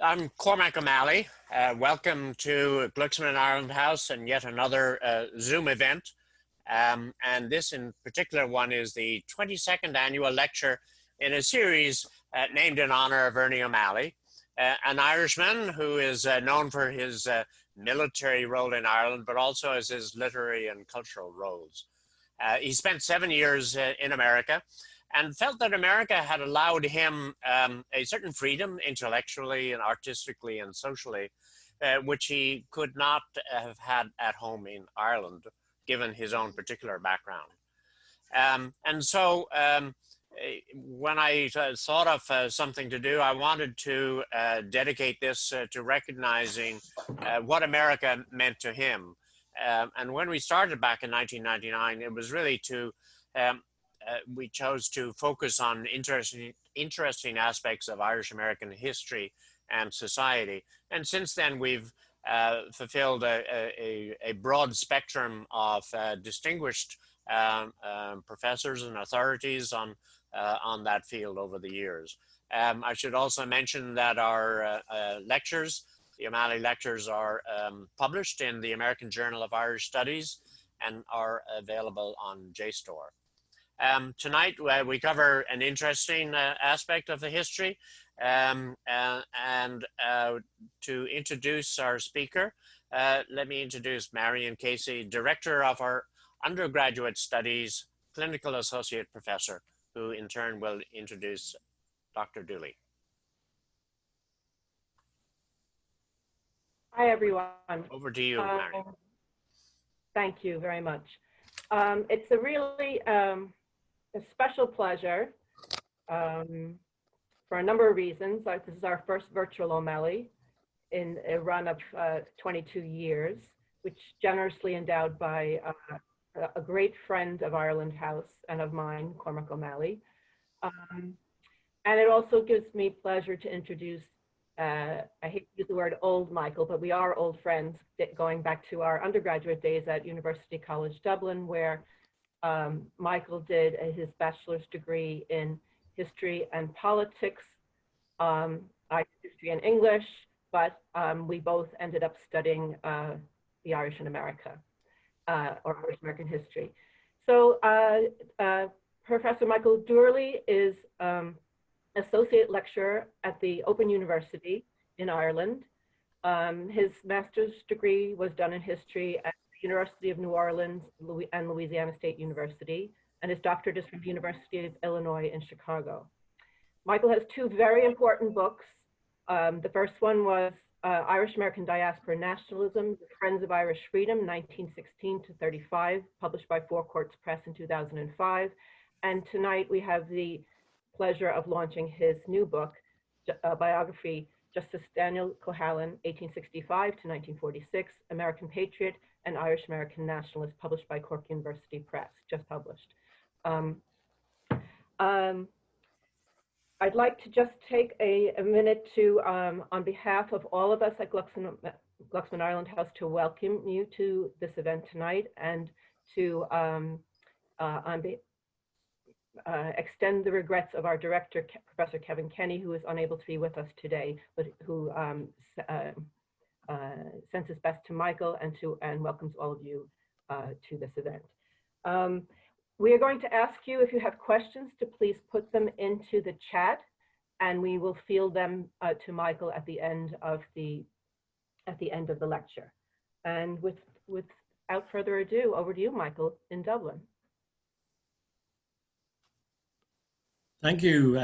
I'm Cormac O'Malley. Welcome to Glucksman Ireland House and yet another Zoom event. And this in particular one is the 22nd annual lecture in a series named in honor of Ernie O'Malley, an Irishman who is known for his military role in Ireland, but also as his literary and cultural roles. He spent 7 years in America and felt that America had allowed him a certain freedom intellectually and artistically and socially, which he could not have had at home in Ireland, given his own particular background. And so when I thought of something to do, I wanted to dedicate this to recognizing what America meant to him. And when we started back in 1999, it was really to we chose to focus on interesting aspects of Irish American history and society. And since then, we've fulfilled a broad spectrum of distinguished professors and authorities on that field over the years. I should also mention that our lectures, the O'Malley Lectures, are published in the American Journal of Irish Studies and are available on JSTOR. Tonight, we cover an interesting aspect of the history, and to introduce our speaker, let me introduce Marion Casey, Director of our Undergraduate Studies, Clinical Associate Professor, who in turn will introduce Dr. Doorley. Hi, everyone. Over to you, Marion. Thank you very much. It's a really a special pleasure for a number of reasons. This is our first virtual O'Malley in a run of 22 years, which generously endowed by a great friend of Ireland House and of mine, Cormac O'Malley. And it also gives me pleasure to introduce, I hate to use the word old Michael, but we are old friends going back to our undergraduate days at University College Dublin, where Michael did his bachelor's degree in history and politics. I did history and English, but we both ended up studying the Irish in America, or Irish American history. So Professor Michael Doorley is Associate Lecturer at the Open University in Ireland. His master's degree was done in history at University of New Orleans and Louisiana State University, and his doctorate is from the University of Illinois in Chicago. Michael has two very important books. The first one was Irish American Diaspora Nationalism, The Friends of Irish Freedom, 1916 to 35, published by Four Courts Press in 2005. And tonight we have the pleasure of launching his new book, biography, Justice Daniel Cohalan, 1865 to 1946, American Patriot and Irish American Nationalist, published by Cork University Press, just published. I'd like to just take a minute to, on behalf of all of us at Glucksman Ireland House, to welcome you to this event tonight and to extend the regrets of our director, Professor Kevin Kenny, who is unable to be with us today, but who sends his best to Michael and welcomes all of you to this event. We are going to ask you, if you have questions, to please put them into the chat, and we will field them to Michael at the end of the lecture. And without further ado, over to you, Michael, in Dublin. Thank you,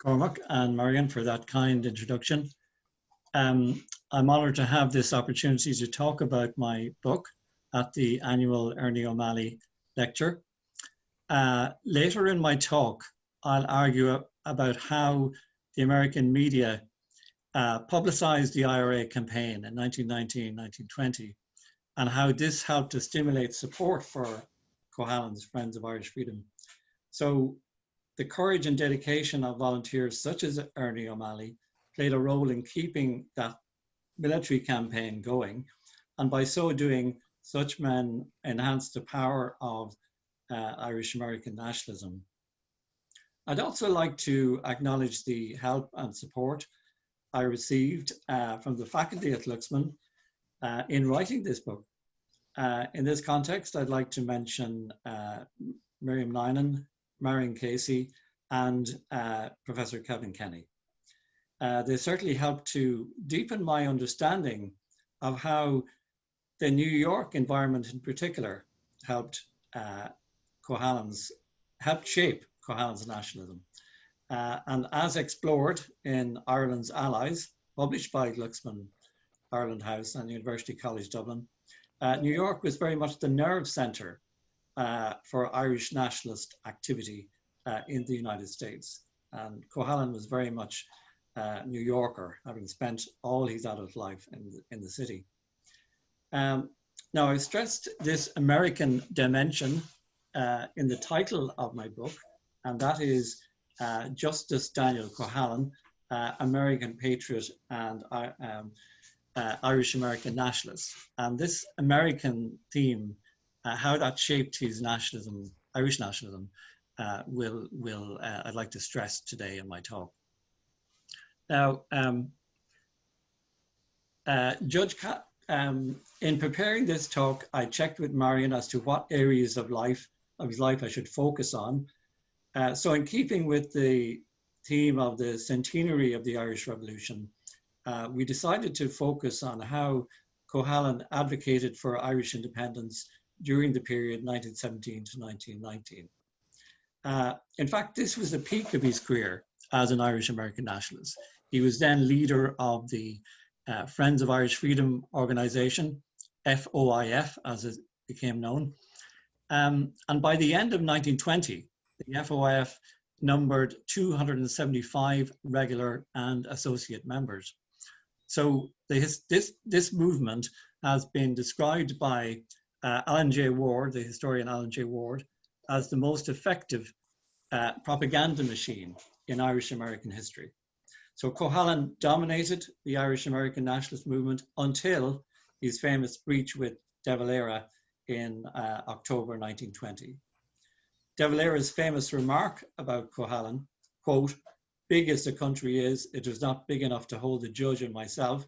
Cormac and Marion, for that kind introduction. I'm honored to have this opportunity to talk about my book at the annual Ernie O'Malley Lecture. Later in my talk, I'll argue about how the American media publicized the IRA campaign in 1919, 1920, and how this helped to stimulate support for Cohalan's Friends of Irish Freedom. So the courage and dedication of volunteers such as Ernie O'Malley played a role in keeping that military campaign going, and by so doing, such men enhanced the power of Irish American nationalism. I'd also like to acknowledge the help and support I received from the faculty at Glucksman in writing this book. In this context, I'd like to mention Miriam Lynan, Marion Casey, and Professor Kevin Kenny. They certainly helped to deepen my understanding of how the New York environment in particular helped shape Cohalan's nationalism. And as explored in Ireland's Allies, published by Glucksman, Ireland House and University College Dublin, New York was very much the nerve center for Irish nationalist activity in the United States. And Cohalan was very much a New Yorker, having spent all his adult life in the city. Now, I stressed this American dimension in the title of my book, and that is Justice Daniel Cohalan, American Patriot and Irish-American Nationalist. And this American theme, how that shaped his nationalism, Irish nationalism, I'd like to stress today in my talk. Now, in preparing this talk, I checked with Marion as to what areas of his life I should focus on. So in keeping with the theme of the centenary of the Irish Revolution, we decided to focus on how Cohalan advocated for Irish independence during the period 1917 to 1919. In fact, this was the peak of his career as an Irish-American nationalist. He was then leader of the Friends of Irish Freedom organization, FOIF, as it became known. And by the end of 1920, the FOIF numbered 275 regular and associate members. So this movement has been described by Alan J. Ward, the historian Alan J. Ward, as the most effective propaganda machine in Irish-American history. So Cohalan dominated the Irish-American nationalist movement until his famous breach with de Valera in October 1920. De Valera's famous remark about Cohalan, quote, "Big as the country is, it was not big enough to hold the judge and myself,"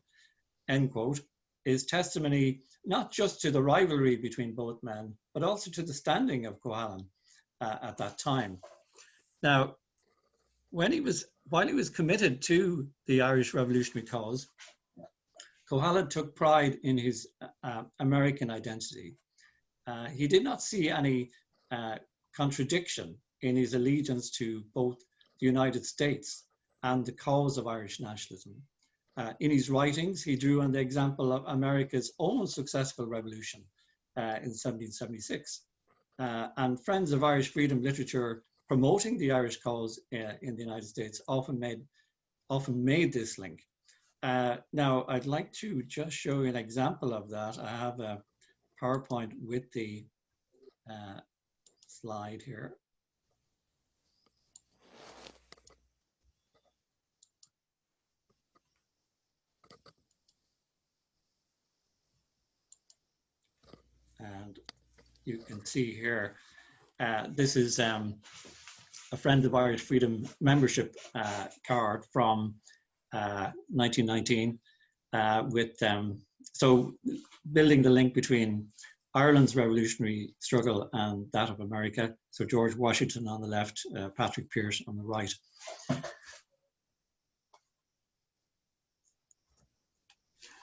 end quote, is testimony not just to the rivalry between both men, but also to the standing of Cohalan at that time. Now, while he was committed to the Irish revolutionary cause, Cohalan took pride in his American identity. He did not see any contradiction in his allegiance to both the United States and the cause of Irish nationalism. In his writings, he drew on the example of America's own successful revolution in 1776. And Friends of Irish Freedom literature promoting the Irish cause in the United States often made this link. Now, I'd like to just show you an example of that. I have a PowerPoint with the slide here. And you can see here, this is a Friend of Irish Freedom membership card from 1919 with so building the link between Ireland's revolutionary struggle and that of America. So George Washington on the left, Patrick Pearse on the right.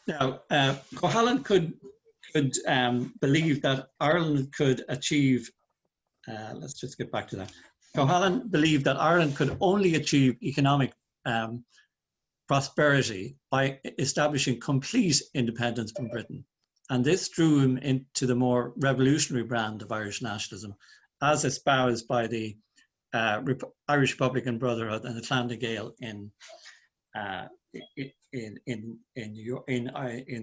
Now, Cohalan could believe that Ireland could achieve, let's just get back to that. Cohalan believed that Ireland could only achieve economic prosperity by establishing complete independence from Britain. And this drew him into the more revolutionary brand of Irish nationalism, as espoused by the Irish Republican Brotherhood and the Clan de Gael in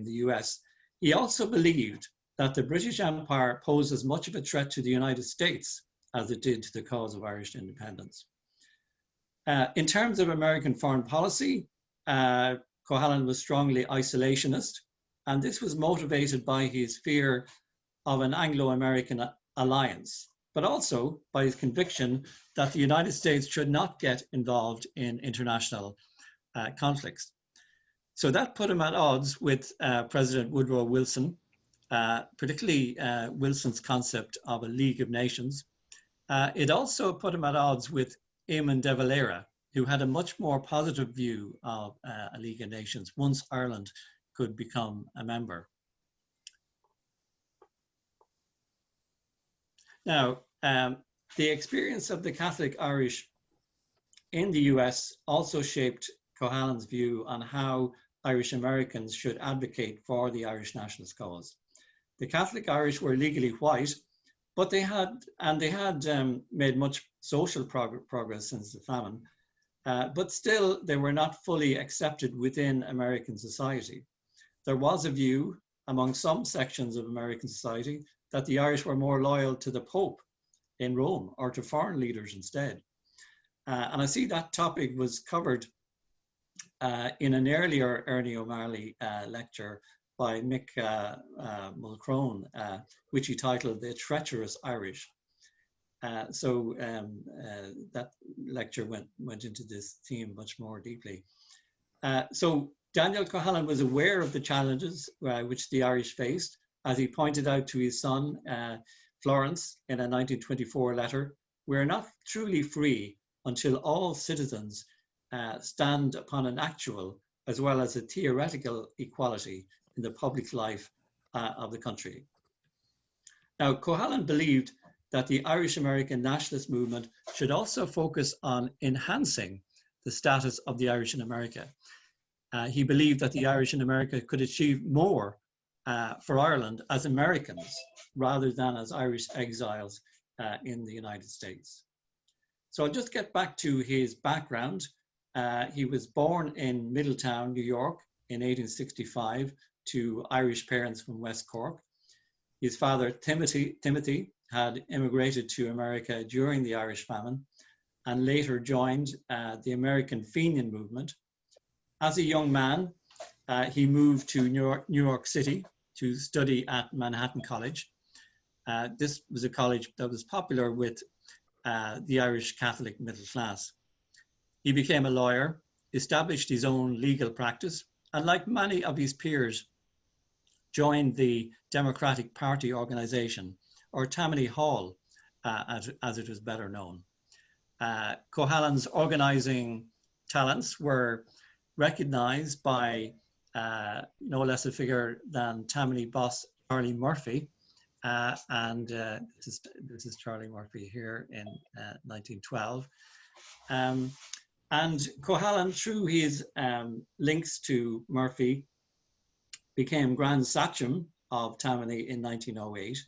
the US. He also believed that the British Empire posed as much of a threat to the United States as it did to the cause of Irish independence. In terms of American foreign policy, Cohalan was strongly isolationist, and this was motivated by his fear of an Anglo-American alliance, but also by his conviction that the United States should not get involved in international conflicts. So that put him at odds with President Woodrow Wilson, particularly Wilson's concept of a League of Nations. It also put him at odds with Éamon de Valera, who had a much more positive view of a League of Nations once Ireland could become a member. Now, the experience of the Catholic Irish in the US also shaped Cohalan's view on how Irish Americans should advocate for the Irish nationalist cause. The Catholic Irish were legally white, but they had made much social progress since the famine, but still they were not fully accepted within American society. There was a view among some sections of American society that the Irish were more loyal to the Pope in Rome or to foreign leaders instead. And I see that topic was covered in an earlier Ernie O'Malley lecture by Mick Mulcrone, which he titled The Treacherous Irish. That lecture went into this theme much more deeply. So Daniel Cohalan was aware of the challenges which the Irish faced, as he pointed out to his son, Florence, in a 1924 letter. "We're not truly free until all citizens stand upon an actual as well as a theoretical equality in the public life of the country." Now, Cohalan believed that the Irish American nationalist movement should also focus on enhancing the status of the Irish in America. He believed that the Irish in America could achieve more for Ireland as Americans rather than as Irish exiles in the United States. So I'll just get back to his background. He was born in Middletown, New York in 1865 to Irish parents from West Cork. His father, Timothy, had immigrated to America during the Irish famine and later joined the American Fenian movement. As a young man, he moved to New York City to study at Manhattan College. This was a college that was popular with the Irish Catholic middle class. He became a lawyer, established his own legal practice, and like many of his peers, joined the Democratic Party organization, or Tammany Hall, as it was better known. Cohalan's organizing talents were recognized by no less a figure than Tammany boss Charlie Murphy, this is Charlie Murphy here in 1912. And Cohalan, through his links to Murphy, became Grand Sachem of Tammany in 1908.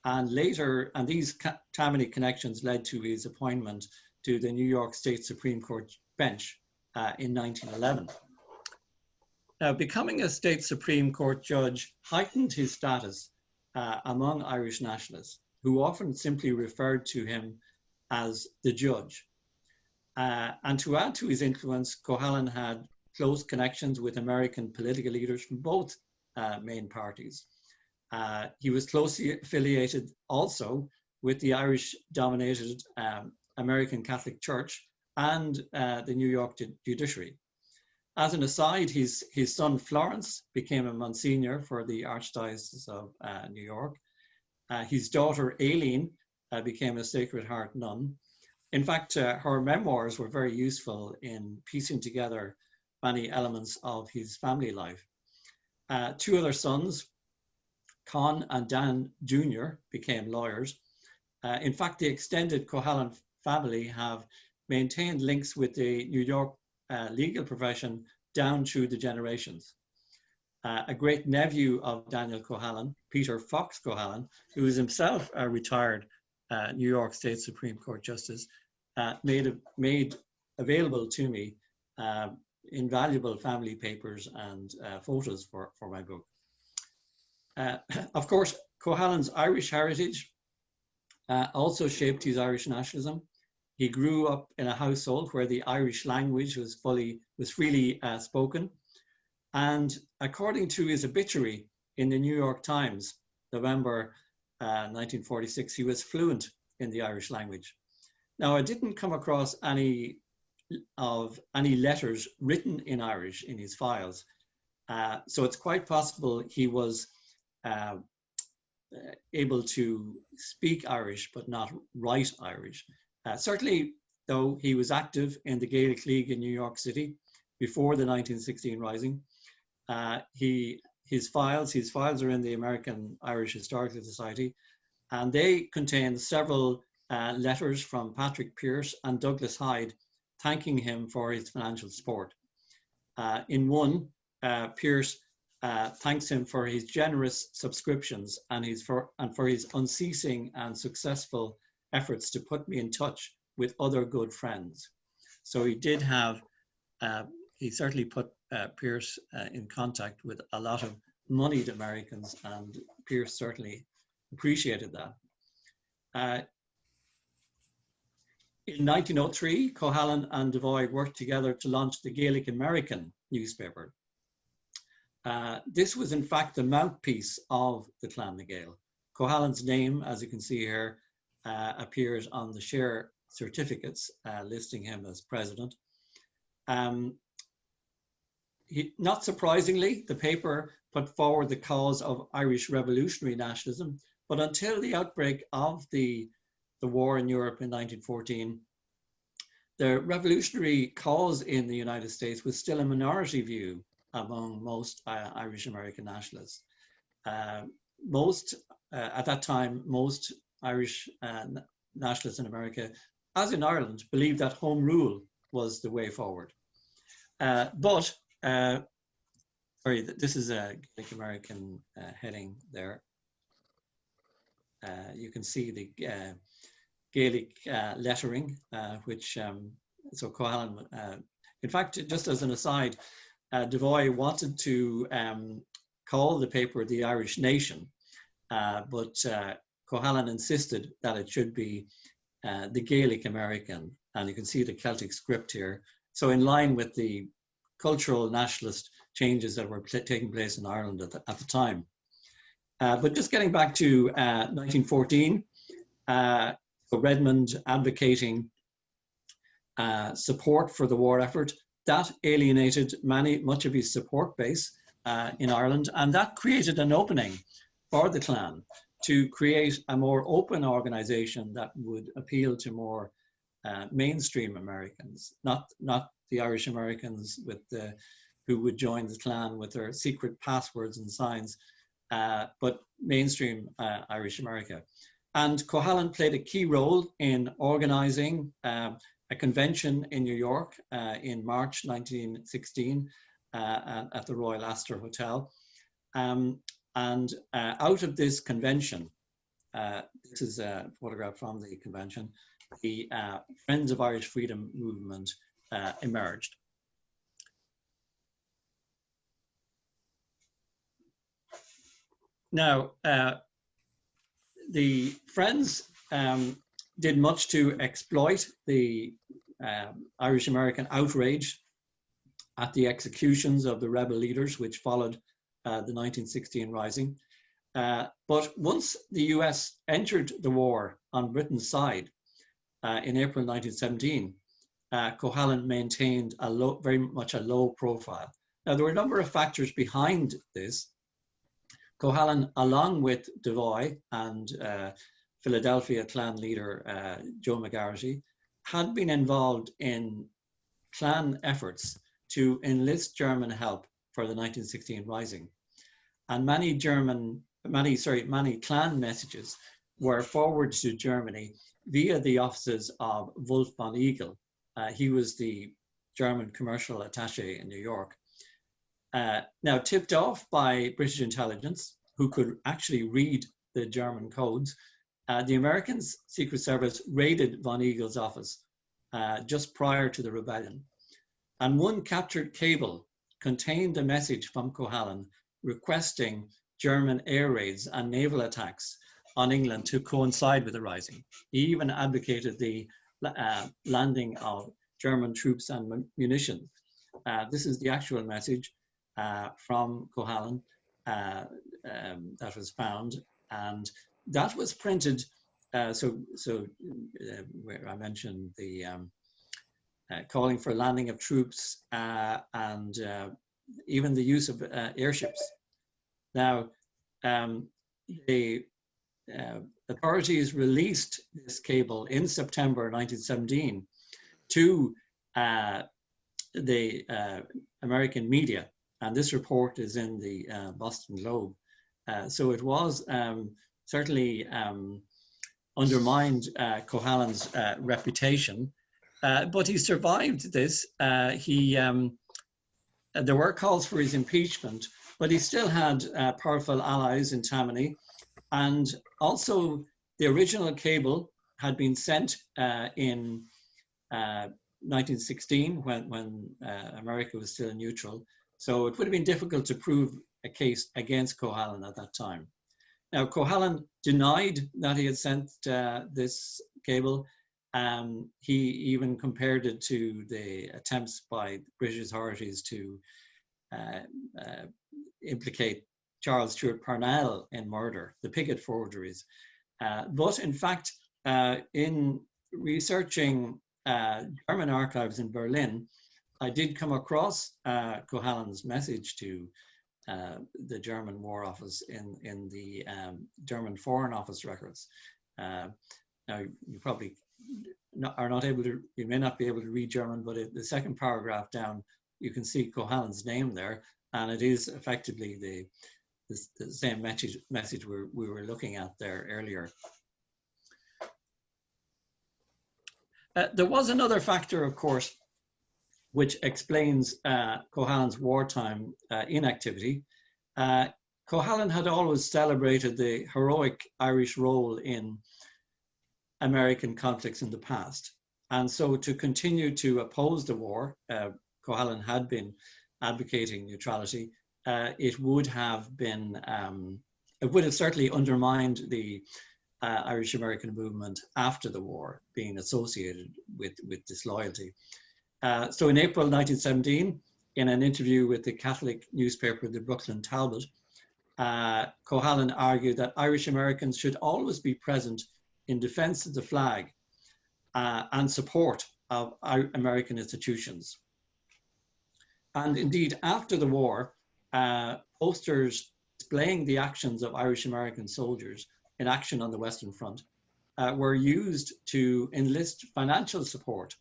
And later, and these Tammany connections led to his appointment to the New York State Supreme Court bench in 1911. Now, becoming a state Supreme Court judge heightened his status among Irish nationalists, who often simply referred to him as the judge. And to add to his influence, Cohalan had close connections with American political leaders from both main parties. He was closely affiliated also with the Irish-dominated American Catholic Church and the New York judiciary. As an aside, his son Florence became a Monsignor for the Archdiocese of New York. His daughter Aileen became a Sacred Heart nun. In fact, her memoirs were very useful in piecing together many elements of his family life. Two other sons, Con and Dan Jr., became lawyers. In fact, the extended Cohalan family have maintained links with the New York legal profession down through the generations. A great nephew of Daniel Cohalan, Peter Fox Cohalan, who is himself a retired New York State Supreme Court Justice, made available to me invaluable family papers and photos for my book. Of course, Cohalan's Irish heritage also shaped his Irish nationalism. He grew up in a household where the Irish language was freely spoken. And according to his obituary in the New York Times, November 1946, he was fluent in the Irish language. Now, I didn't come across any letters written in Irish in his files, So it's quite possible he was able to speak Irish, but not write Irish. Certainly, though, he was active in the Gaelic League in New York City before the 1916 Rising. His files are in the American Irish Historical Society, and they contain several letters from Patrick Pearse and Douglas Hyde thanking him for his financial support. In one, Pearse thanks him for his generous subscriptions and for his unceasing and successful efforts to put me in touch with other good friends. So he did have, he certainly put Pearse in contact with a lot of moneyed Americans, and Pearse certainly appreciated that. In 1903, Cohalan and Devoy worked together to launch the Gaelic American newspaper. This was in fact the mouthpiece of the Clan na Gael. Cohalan's name, as you can see here, appears on the share certificates listing him as president. Not surprisingly, the paper put forward the cause of Irish revolutionary nationalism, but until the outbreak of the war in Europe in 1914, the revolutionary cause in the United States was still a minority view among most Irish American nationalists. At that time, most Irish nationalists in America, as in Ireland, believed that home rule was the way forward. Sorry, this is a Gaelic American heading there. You can see the Gaelic lettering, which, so Cohalan, in fact, just as an aside, Devoy wanted to call the paper the Irish Nation, but Cohalan insisted that it should be the Gaelic American, and you can see the Celtic script here. So in line with the cultural nationalist changes that were taking place in Ireland at the time. But just getting back to 1914, so Redmond advocating support for the war effort, that alienated much of his support base in Ireland, and that created an opening for the Clan to create a more open organization that would appeal to more mainstream Americans, not the Irish Americans who would join the Clan with their secret passwords and signs, but mainstream Irish America. And Cohalan played a key role in organizing a convention in New York in March 1916 at the Royal Astor Hotel. And out of this convention, this is a photograph from the convention, the Friends of Irish Freedom movement emerged. Now, the Friends did much to exploit the Irish American outrage at the executions of the rebel leaders, which followed the 1916 Rising. But once the US entered the war on Britain's side in April 1917, Cohalan maintained very much a low profile. Now, there were a number of factors behind this. Cohalan, along with Devoy and Philadelphia Clan leader Joe McGarrity, had been involved in Clan efforts to enlist German help for the 1916 Rising. And many Clan messages were forwarded to Germany via the offices of Wolf von Igel. He was the German commercial attaché in New York. Now, tipped off by British intelligence, who could actually read the German codes, the American Secret Service raided von Igel's office just prior to the rebellion. And one captured cable contained a message from Cohalan requesting German air raids and naval attacks on England to coincide with the Rising. He even advocated the landing of German troops and munitions. This is the actual message from Cohalan that was found, and that was printed. Where I mentioned the calling for landing of troops and even the use of airships. Now, the authorities released this cable in September 1917 to the American media, and this report is in the Boston Globe. So it was certainly undermined Cohalan's reputation, but he survived this. There were calls for his impeachment, but he still had powerful allies in Tammany, and also the original cable had been sent in 1916 when America was still neutral. So it would have been difficult to prove a case against Cohalan at that time. Now, Cohalan denied that he had sent this cable. He even compared it to the attempts by British authorities to implicate Charles Stewart Parnell in murder, the Piggott forgeries. But in fact, in researching German archives in Berlin, I did come across Cohalan's message to the German War Office in the German Foreign Office records. Now, you probably are not able to, you may not be able to read German, but the second paragraph down, you can see Cohalan's name there, and it is effectively the same message we were looking at there earlier. There was another factor, of course, which explains Cohalan's wartime inactivity. Cohalan had always celebrated the heroic Irish role in American conflicts in the past. And so to continue to oppose the war, Cohalan had been advocating neutrality. It would have certainly undermined the Irish-American movement after the war, being associated with disloyalty. So in April 1917, in an interview with the Catholic newspaper, the Brooklyn Talbot, Cohalan argued that Irish Americans should always be present in defense of the flag and support of American institutions. And indeed, after the war, posters displaying the actions of Irish American soldiers in action on the Western Front were used to enlist financial support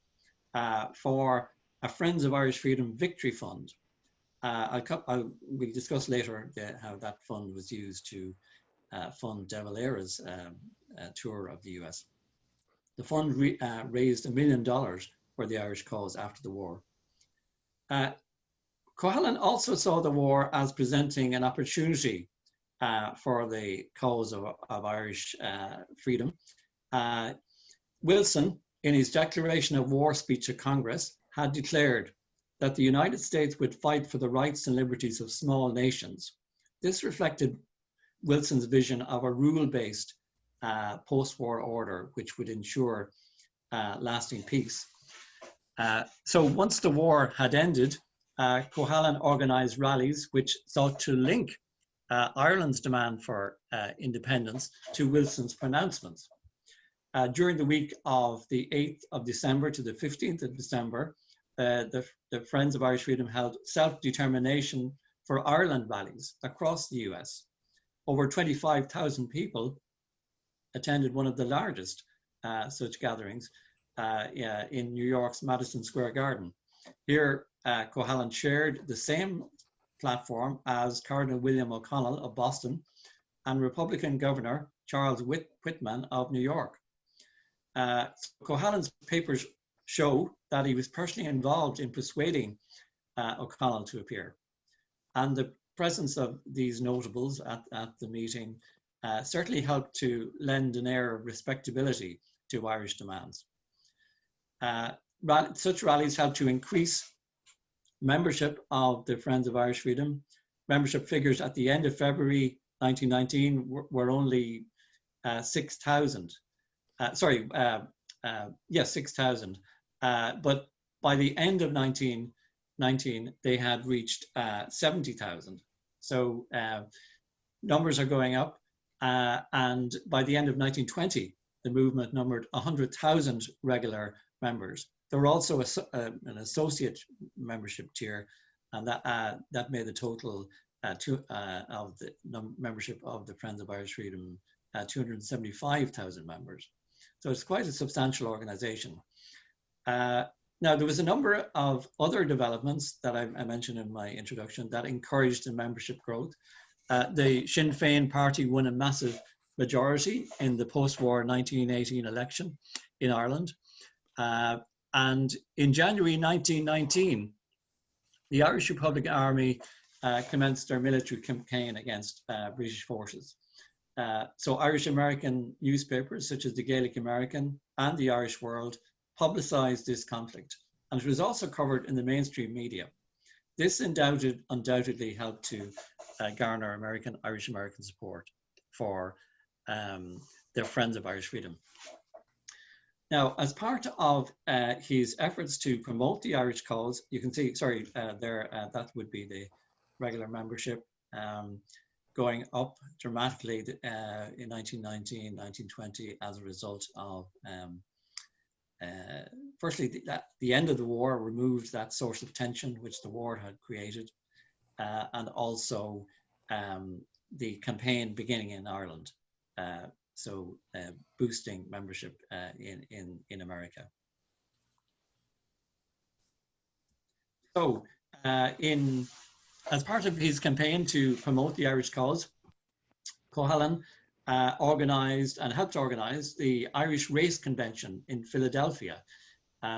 for a Friends of Irish Freedom Victory Fund. We'll discuss later how that fund was used to fund de Valera's tour of the US. The fund raised $1 million for the Irish cause after the war. Cohalan also saw the war as presenting an opportunity for the cause of Irish freedom. Wilson, in his declaration of war speech to Congress, had declared that the United States would fight for the rights and liberties of small nations. This reflected Wilson's vision of a rule-based post-war order, which would ensure lasting peace. So once the war had ended, Cohalan organized rallies which sought to link Ireland's demand for independence to Wilson's pronouncements. During the week of the 8th of December to the 15th of December, the Friends of Irish Freedom held self-determination for Ireland rallies across the US. Over 25,000 people attended one of the largest such gatherings in New York's Madison Square Garden. Here, Cohalan shared the same platform as Cardinal William O'Connell of Boston and Republican Governor Charles Whitman of New York. Cohalan's papers show that he was personally involved in persuading O'Connell to appear. And the presence of these notables at the meeting certainly helped to lend an air of respectability to Irish demands. Such rallies helped to increase membership of the Friends of Irish Freedom. Membership figures at the end of February 1919 were only 6,000. 6,000. But by the end of 1919, they had reached 70,000. So numbers are going up. And by the end of 1920, the movement numbered 100,000 regular members. There were also an associate membership tier and that made the total of the membership of the Friends of Irish Freedom 275,000 members. So it's quite a substantial organization. Now, there was a number of other developments that I mentioned in my introduction that encouraged the membership growth. The Sinn Féin party won a massive majority in the post-war 1918 election in Ireland. And in January 1919, the Irish Republican Army commenced their military campaign against British forces. So Irish American newspapers such as the Gaelic American and the Irish World publicized this conflict, and it was also covered in the mainstream media. This undoubtedly helped to garner Irish American support for their Friends of Irish Freedom. Now, as part of his efforts to promote the Irish cause, you can see, that would be the regular membership going up dramatically in 1919, 1920 as a result of firstly, the end of the war removed that source of tension which the war had created, and also the campaign beginning in Ireland, boosting membership in America. So, as part of his campaign to promote the Irish cause, Cohalan organized and helped organize the Irish Race Convention in Philadelphia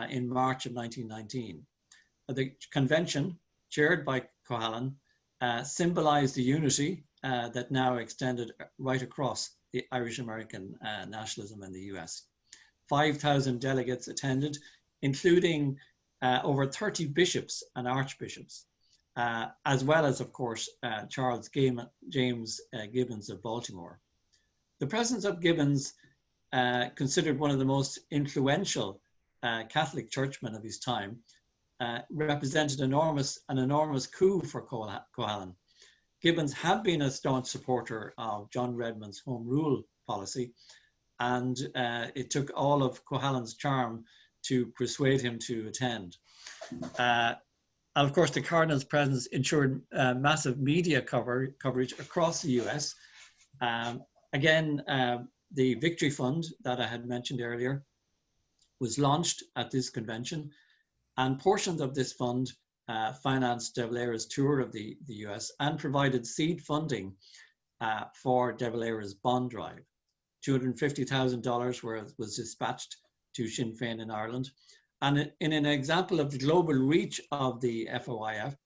in March of 1919. The convention, chaired by Cohalan, symbolized the unity that now extended right across the Irish American nationalism in the US. 5,000 delegates attended, including over 30 bishops and archbishops, as well as, of course, Charles James Gibbons of Baltimore. The presence of Gibbons, considered one of the most influential Catholic churchmen of his time, represented an enormous coup for Cohalan. Gibbons had been a staunch supporter of John Redmond's Home Rule policy, and it took all of Cohalan's charm to persuade him to attend. And of course, the Cardinal's presence ensured massive media coverage across the US. Again, the Victory Fund that I had mentioned earlier was launched at this convention, and portions of this fund financed De Valera's tour of the US and provided seed funding for De Valera's bond drive. $250,000 was dispatched to Sinn Féin in Ireland. And in an example of the global reach of the FOIF,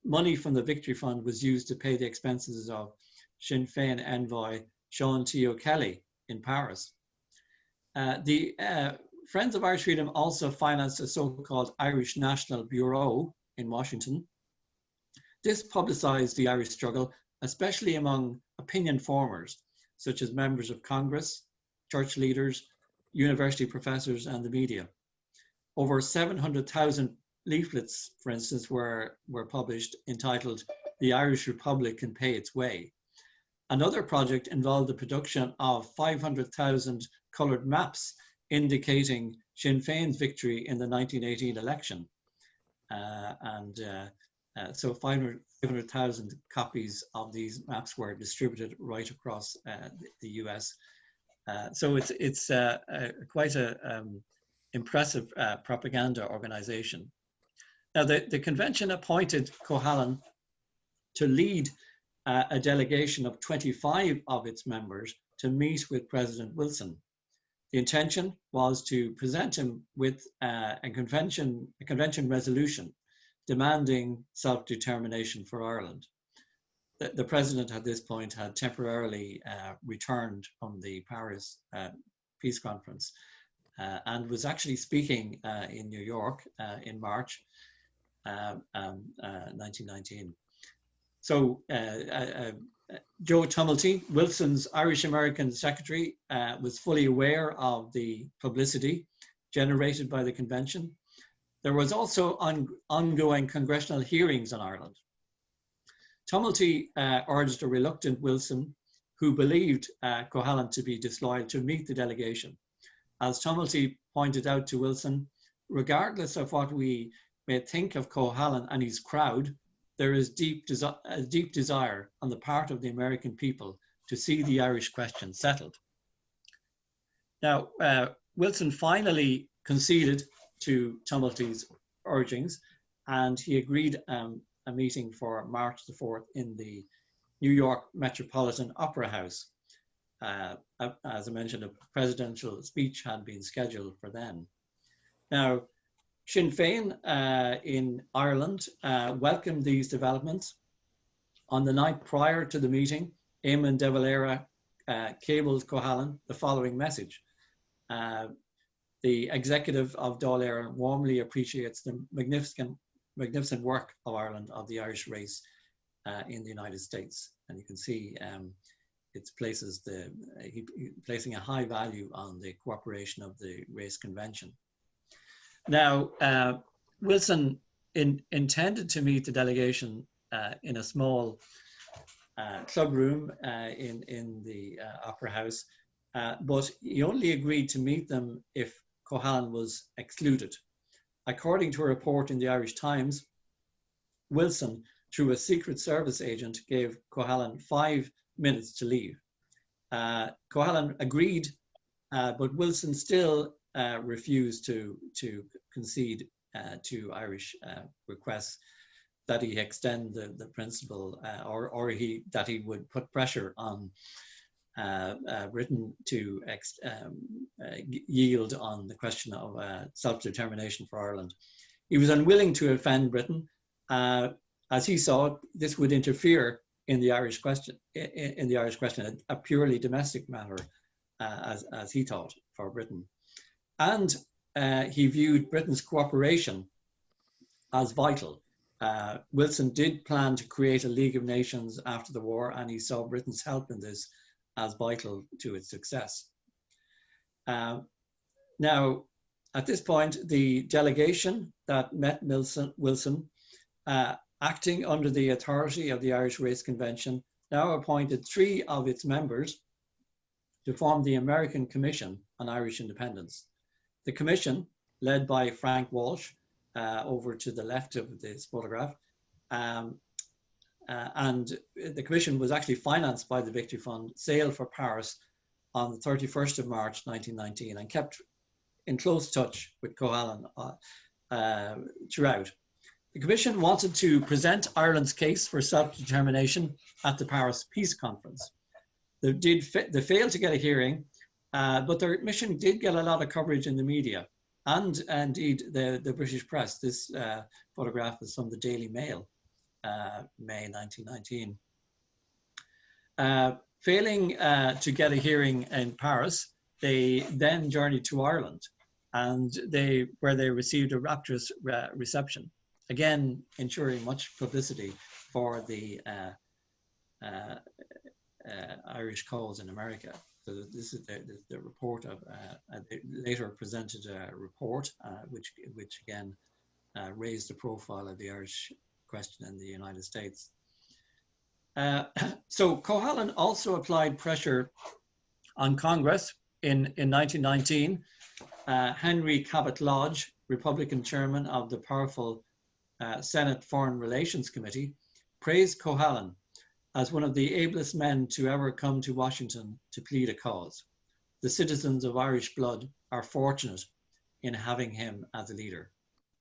money from the Victory Fund was used to pay the expenses of Sinn Féin envoy Sean T. O'Kelly in Paris. The Friends of Irish Freedom also financed a so-called Irish National Bureau in Washington. This publicized the Irish struggle, especially among opinion formers, such as members of Congress, church leaders, university professors, and the media. Over 700,000 leaflets, for instance, were published entitled "The Irish Republic Can Pay Its Way." Another project involved the production of 500,000 colored maps indicating Sinn Féin's victory in the 1918 election. So 500,000 copies of these maps were distributed right across the US. So it's quite an impressive propaganda organization. Now, the convention appointed Cohalan to lead a delegation of 25 of its members to meet with President Wilson. The intention was to present him with a convention resolution demanding self-determination for Ireland. The president at this point had temporarily returned from the Paris Peace Conference and was actually speaking in New York in March 1919. So Joe Tumilty, Wilson's Irish-American secretary, was fully aware of the publicity generated by the convention. There was also ongoing congressional hearings on Ireland. Tumilty urged a reluctant Wilson, who believed Cohalan to be disloyal, to meet the delegation. As Tumilty pointed out to Wilson, regardless of what we may think of Cohalan and his crowd, there is a deep desire on the part of the American people to see the Irish question settled. Now, Wilson finally conceded to Tumulty's urgings, and he agreed a meeting for March the 4th in the New York Metropolitan Opera House. As I mentioned, a presidential speech had been scheduled for then. Now, Sinn Féin in Ireland welcomed these developments. On the night prior to the meeting, Éamon de Valera cabled Cohalan the following message. The executive of Doorley warmly appreciates the magnificent work of Ireland, of the Irish race in the United States. And you can see it places placing a high value on the cooperation of the race convention. Now, Wilson intended to meet the delegation in a small club room in the Opera House, but he only agreed to meet them if Cohalan was excluded. According to a report in the Irish Times, Wilson, through a Secret Service agent, gave Cohalan 5 minutes to leave. Cohalan agreed, but Wilson still refused to concede to Irish requests that he extend the principle, or that he would put pressure on Britain to yield on the question of self-determination for Ireland. He was unwilling to offend Britain. As he saw it, this would interfere in the Irish question, a purely domestic matter, as he thought, for Britain. And he viewed Britain's cooperation as vital. Wilson did plan to create a League of Nations after the war, and he saw Britain's help in this as vital to its success. Now, at this point, the delegation that met Wilson, acting under the authority of the Irish Race Convention, now appointed 3 of its members to form the American Commission on Irish Independence. The commission, led by Frank Walsh, over to the left of this photograph, and the commission was actually financed by the Victory Fund, sailed for Paris on the 31st of March 1919 and kept in close touch with Cohalan throughout. The commission wanted to present Ireland's case for self-determination at the Paris Peace Conference. They failed to get a hearing, but their mission did get a lot of coverage in the media and indeed the British press. This photograph is from the Daily Mail, May 1919. Failing to get a hearing in Paris, they then journeyed to Ireland, and where they received a rapturous reception, again ensuring much publicity for the Irish cause in America. So this is the report of, they later presented a report which again raised the profile of the Irish question in the United States. So Cohalan also applied pressure on Congress in 1919. Henry Cabot Lodge, Republican chairman of the powerful Senate Foreign Relations Committee, praised Cohalan as one of the ablest men to ever come to Washington to plead a cause. The citizens of Irish blood are fortunate in having him as a leader,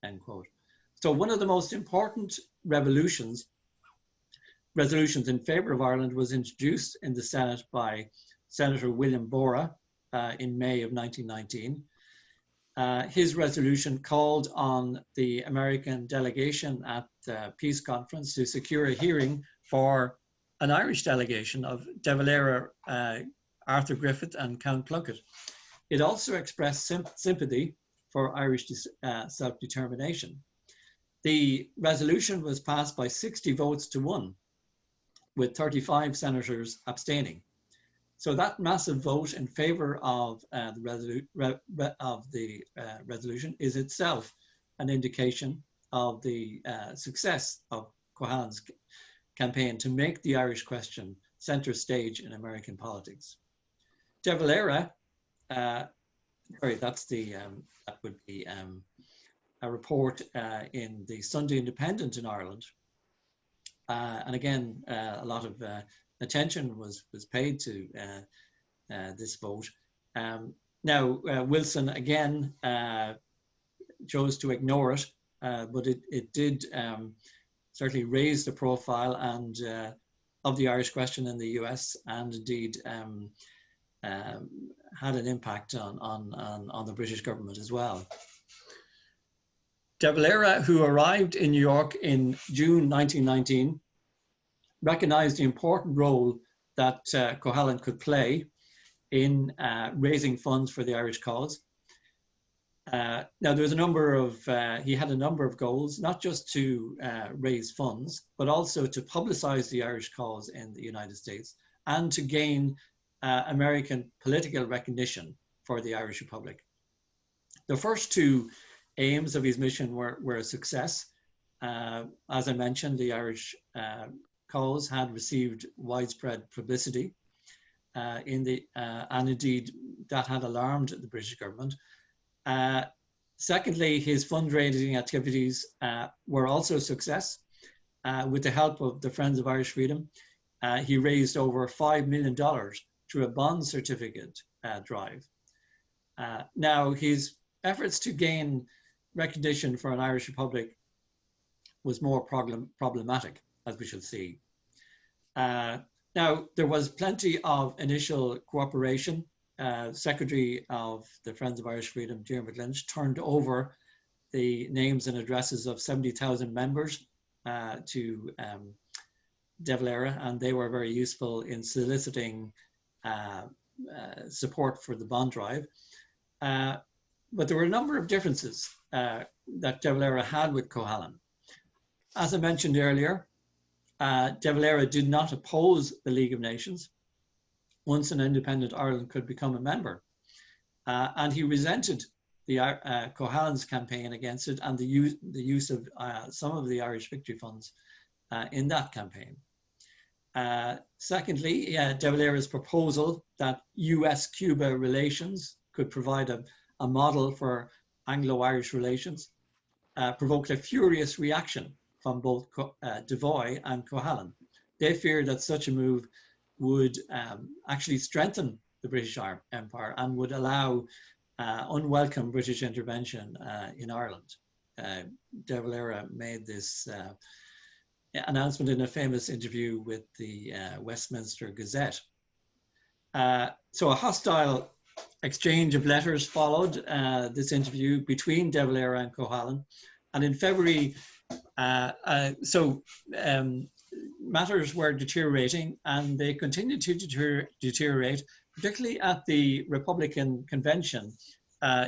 end quote. So one of the most important resolutions in favor of Ireland was introduced in the Senate by Senator William Borah in May of 1919. His resolution called on the American delegation at the Peace Conference to secure a hearing for an Irish delegation of De Valera, Arthur Griffith and Count Plunkett. It also expressed sympathy for Irish self-determination. The resolution was passed by 60 votes to 1, with 35 senators abstaining. So that massive vote in favor of the resolution is itself an indication of the success of Cohalan's campaign to make the Irish question center stage in American politics. De Valera, sorry, that's the that would be a report in the Sunday Independent in Ireland. And again, a lot of attention was paid to this vote. Now, Wilson again chose to ignore it, but it did certainly raise the profile and of the Irish question in the US, and indeed had an impact on the British government as well. De Valera, who arrived in New York in June 1919, recognized the important role that Cohalan could play in raising funds for the Irish cause. Now, there was he had a number of goals, not just to raise funds, but also to publicize the Irish cause in the United States and to gain American political recognition for the Irish Republic. The first two aims of his mission were a success. As I mentioned, the Irish cause had received widespread publicity and indeed that had alarmed the British government. Secondly, his fundraising activities were also a success. With the help of the Friends of Irish Freedom, he raised over $5 million through a bond certificate drive. Now, his efforts to gain recognition for an Irish Republic was more problematic, as we shall see. Now, there was plenty of initial cooperation. Secretary of the Friends of Irish Freedom, Diarmaid Lynch, turned over the names and addresses of 70,000 members to De Valera, and they were very useful in soliciting support for the bond drive. But there were a number of differences that De Valera had with Cohalan. As I mentioned earlier, De Valera did not oppose the League of Nations once an independent Ireland could become a member. And he resented the Cohalan's campaign against it and the use of some of the Irish victory funds in that campaign. Secondly, De Valera's proposal that US-Cuba relations could provide a model for Anglo-Irish relations provoked a furious reaction from both Devoy and Cohalan. They feared that such a move would actually strengthen the British Empire and would allow unwelcome British intervention in Ireland. De Valera made this announcement in a famous interview with the Westminster Gazette. So a hostile exchange of letters followed this interview between De Valera and Cohalan. And in February, matters were deteriorating, and they continued to deteriorate, particularly at the Republican Convention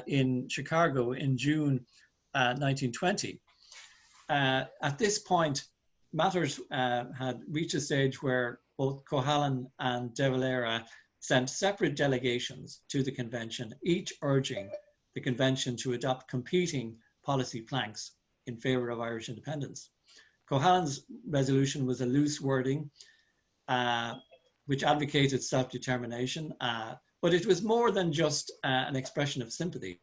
in Chicago in June 1920. At this point, matters had reached a stage where both Cohalan and De Valera sent separate delegations to the convention, each urging the convention to adopt competing policy planks in favor of Irish independence. Cohalan's resolution was a loose wording, which advocated self-determination, but it was more than just an expression of sympathy.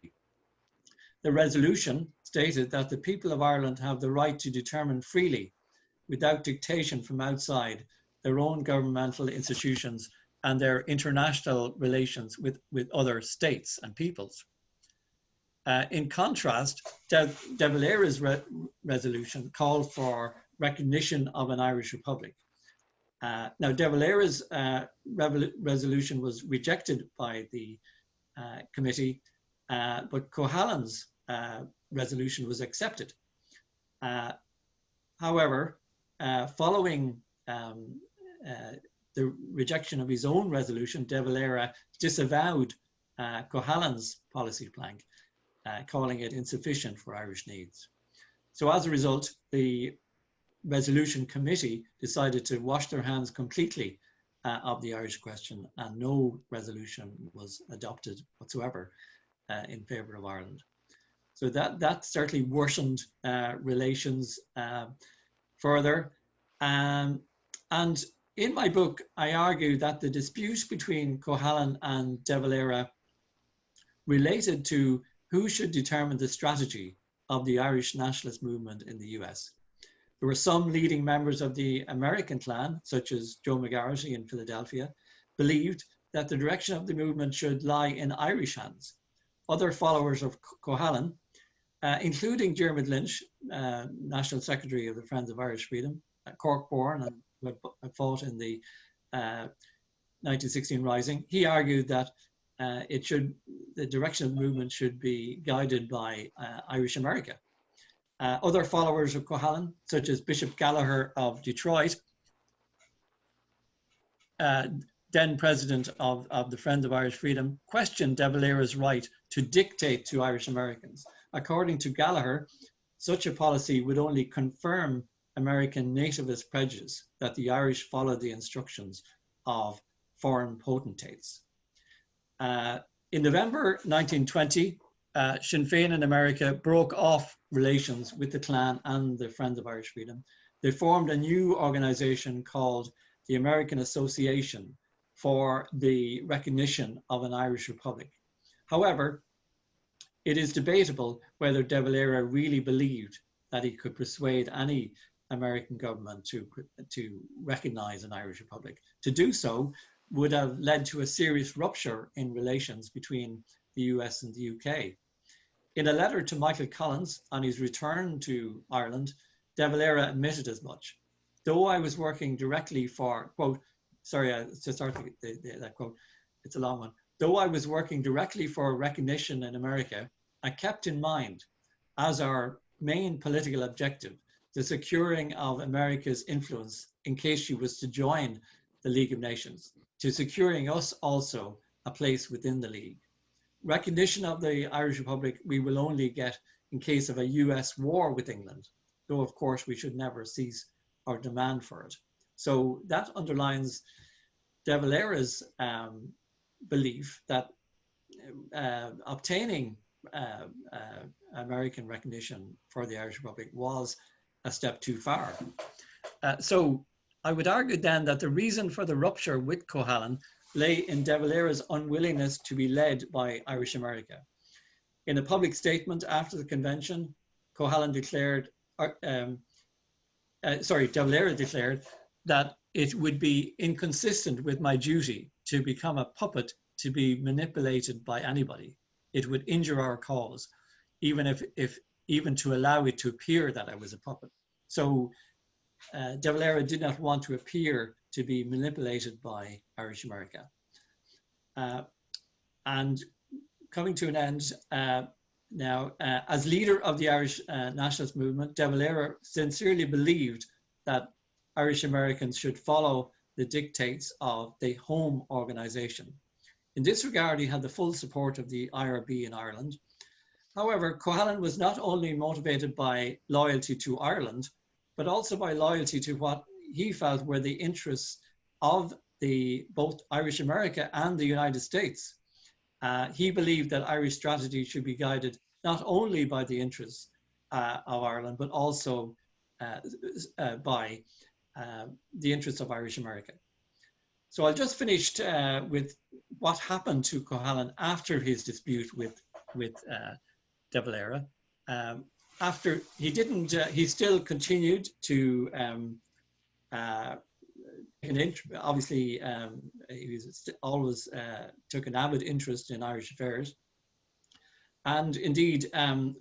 The resolution stated that the people of Ireland have the right to determine freely, without dictation from outside, their own governmental institutions and their international relations with other states and peoples. In contrast, De Valera's resolution called for recognition of an Irish Republic. Now, De Valera's resolution was rejected by the committee, but Cohalan's resolution was accepted. However, following the rejection of his own resolution, De Valera disavowed Cohalan's policy plank, calling it insufficient for Irish needs. So as a result, the resolution committee decided to wash their hands completely of the Irish question, and no resolution was adopted whatsoever in favor of Ireland. So that certainly worsened relations further. And in my book, I argue that the dispute between Cohalan and De Valera related to who should determine the strategy of the Irish nationalist movement in the US. There were some leading members of the American clan, such as Joe McGarrity in Philadelphia, believed that the direction of the movement should lie in Irish hands. Other followers of Cohalan, including Diarmaid Lynch, National Secretary of the Friends of Irish Freedom, Cork-born and who had fought in the 1916 Rising, he argued that the direction of the movement should be guided by Irish America. Other followers of Cohalan, such as Bishop Gallagher of Detroit, then president of the Friends of Irish Freedom, questioned De Valera's right to dictate to Irish Americans. According to Gallagher, such a policy would only confirm American nativist prejudice that the Irish followed the instructions of foreign potentates. In November 1920, Sinn Féin in America broke off relations with the Klan and the Friends of Irish Freedom. They formed a new organization called the American Association for the Recognition of an Irish Republic. However, it is debatable whether De Valera really believed that he could persuade any American government to recognize an Irish Republic. To do so would have led to a serious rupture in relations between the US and the UK. In a letter to Michael Collins on his return to Ireland, De Valera admitted as much. Though I was working directly for, quote, sorry, to start that quote, it's a long one. Though I was working directly for recognition in America, I kept in mind as our main political objective the securing of America's influence in case she was to join the League of Nations, to securing us also a place within the League. Recognition of the Irish Republic we will only get in case of a US war with England, though of course we should never cease our demand for it. So that underlines De Valera's belief that obtaining American recognition for the Irish Republic was a step too far. So I would argue then that the reason for the rupture with Cohalan lay in De Valera's unwillingness to be led by Irish America. In a public statement after the convention, Cohalan declared, De Valera declared that it would be inconsistent with my duty to become a puppet to be manipulated by anybody. It would injure our cause, even to allow it to appear that I was a puppet. So De Valera did not want to appear to be manipulated by Irish America. And coming to an end now, as leader of the Irish nationalist movement, De Valera sincerely believed that Irish Americans should follow the dictates of the home organization. In this regard, he had the full support of the IRB in Ireland. However, Cohalan was not only motivated by loyalty to Ireland, but also by loyalty to what he felt were the interests of both Irish America and the United States. He believed that Irish strategy should be guided not only by the interests of Ireland, but also by the interests of Irish America. So I'll just finish with what happened to Cohalan after his dispute with De Valera. After he didn't, he still continued to obviously he was always took an avid interest in Irish affairs. And indeed,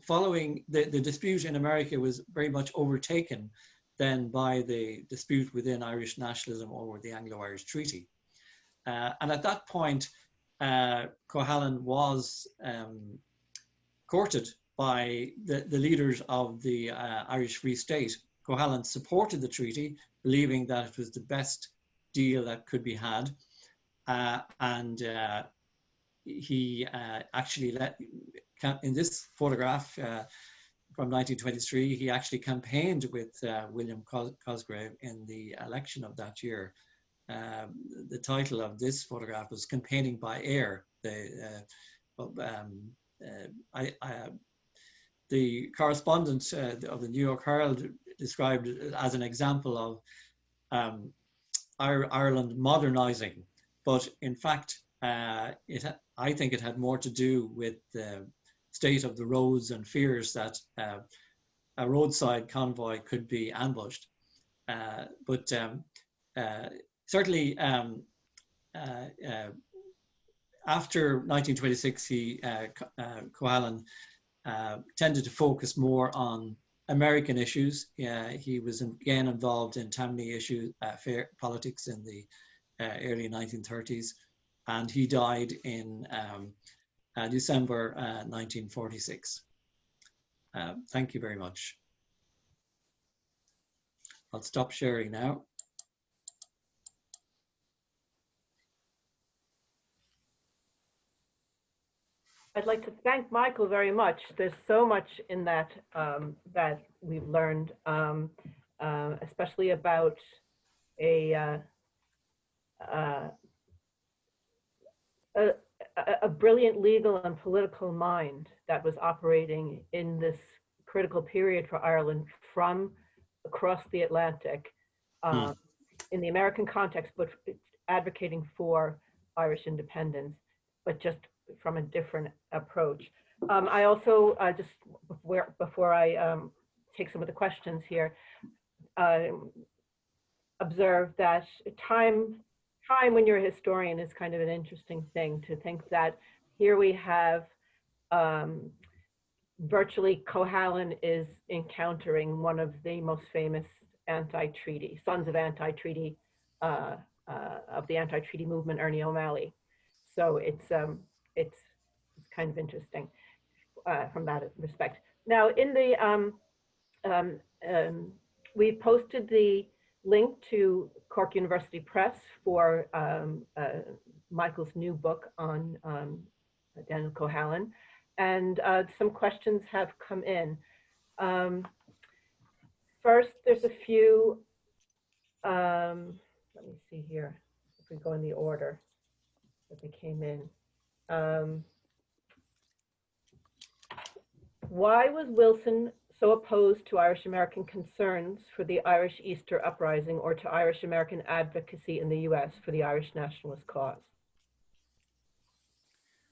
following the dispute in America was very much overtaken then by the dispute within Irish nationalism over the Anglo-Irish Treaty. And at that point, Cohalan was courted by the leaders of the Irish Free State. Cohalan supported the treaty, believing that it was the best deal that could be had. And he actually in this photograph from 1923, he actually campaigned with William Cosgrave in the election of that year. The title of this photograph was "Campaigning by Air." The correspondent of the New York Herald described it as an example of Ireland modernizing, but in fact, I think it had more to do with state of the roads and fears that a roadside convoy could be ambushed. But certainly after 1926, Cohalan tended to focus more on American issues. He was again involved in Tammany issue politics in the early 1930s, and he died in December 1946. Thank you very much. I'll stop sharing now. I'd like to thank Michael very much. There's so much in that that we've learned, especially about a brilliant legal and political mind that was operating in this critical period for Ireland from across the Atlantic, in the American context, but advocating for Irish independence, but just from a different approach. I also just before I take some of the questions here, observe that time when you're a historian is kind of an interesting thing, to think that here we have virtually Cohalan is encountering one of the most famous anti-treaty, sons of anti-treaty, of the anti-treaty movement, Ernie O'Malley. So it's kind of interesting from that respect. Now, in the we posted the link to Cork University Press for Michael's new book on Daniel Cohalan, and some questions have come in. First, there's a few. Let me see here if we go in the order that they came in. Why was Wilson so opposed to Irish American concerns for the Irish Easter Uprising or to Irish American advocacy in the US for the Irish nationalist cause?